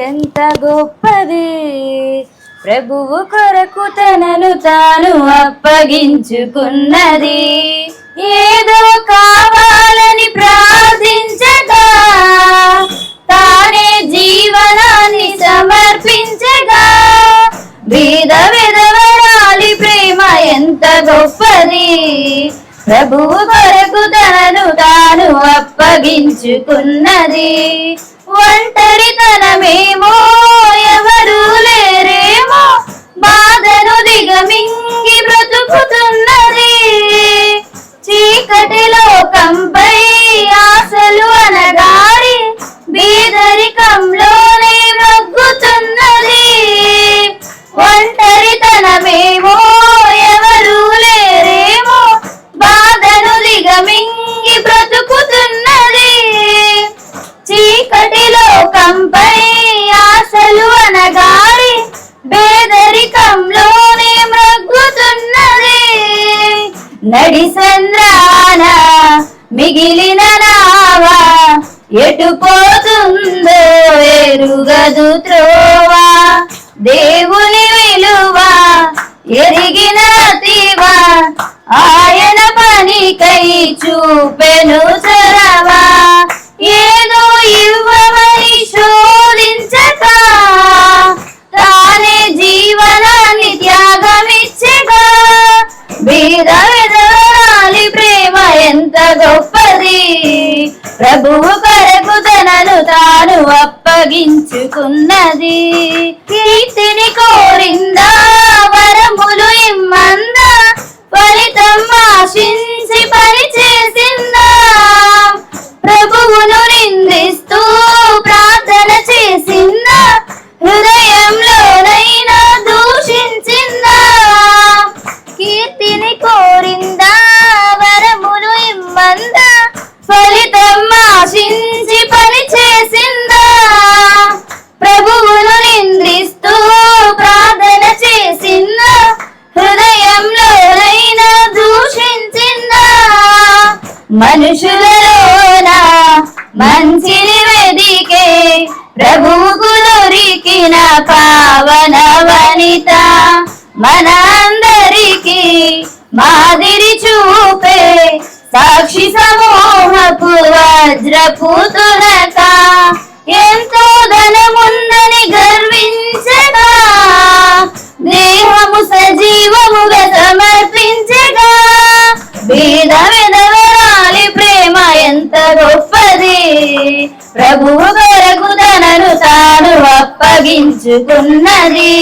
ఎంత గొప్పది, ప్రభువు కొరకు తనను తాను అప్పగించుకున్నది. ఏదో కావాలని ప్రార్థించగా తానే జీవనాన్ని సమర్పించగా, బీద విధవరాలి ప్రేమ ఎంత గొప్పది, ప్రభువు కొరకు తనను తాను అప్పగించుకున్నది. ఒంటరితనమేమో ఎవరు లేరేమో, బాధను దిగమింగి బ్రతుకుతున్నది. చీకటి లోకంపై ఆశలు అనగారి బీదరికంలోనే మగ్గుతున్నది. ఒంటరితనమేమో ఎవరు లేరేమో, బాధను దిగమింగి బ్రతుకుతున్నది. చీకటి లోకంపై ఆశలు అనగారి బేదరికంలోనే మగ్గుతున్నది. నడిసంద్రాన మిగిలిన నావా ఎటు పోతుందో ఎరుగదు త్రోవా, దేవుని విలువ ఎరిగిన తీవా, ఆయన పనికై చూపెను చరవా. ఏదో ఇవ్వమని శోధించక తానే జీవనాన్ని త్యాగమిచ్చగా, బీద విధవరాలి ప్రేమ ఎంత గొప్పది, ప్రభువు కొరకు తనను తాను అప్పగించుకున్నది. కీర్తిని కోరిందా వరములు ఇమ్మందా, ఫలితం ఆశించి పని చేసిందా, ప్రభువును నిందిస్తూ ప్రార్థన చేసిందా, హృదయంలోనైనా దూషించిందా. కీర్తిని కోరిందా వరములు ఇమ్మందా, ఫలితం ఆశించి పని చేసిందా, ప్రభువును నిందిస్తూ ప్రార్థన చేసిందా, హృదయంలోనైనా దూషించిందా. మనుషులలోన మంచిని వెదికే ప్రభువుకు దొరికిన పావన వనిత, మన అందరికీ మాదిరి చూపే సాక్షి సమూహపు వజ్రపు తునక, ఎంతో ధనముందని గర్వించగా దేహము సజీవముగా సమర్పించగా, బీద విధవరాలి ప్రేమ ఎంత గొప్పది, ప్రభువు కొరకు తనను తాను అప్పగించుకున్నది.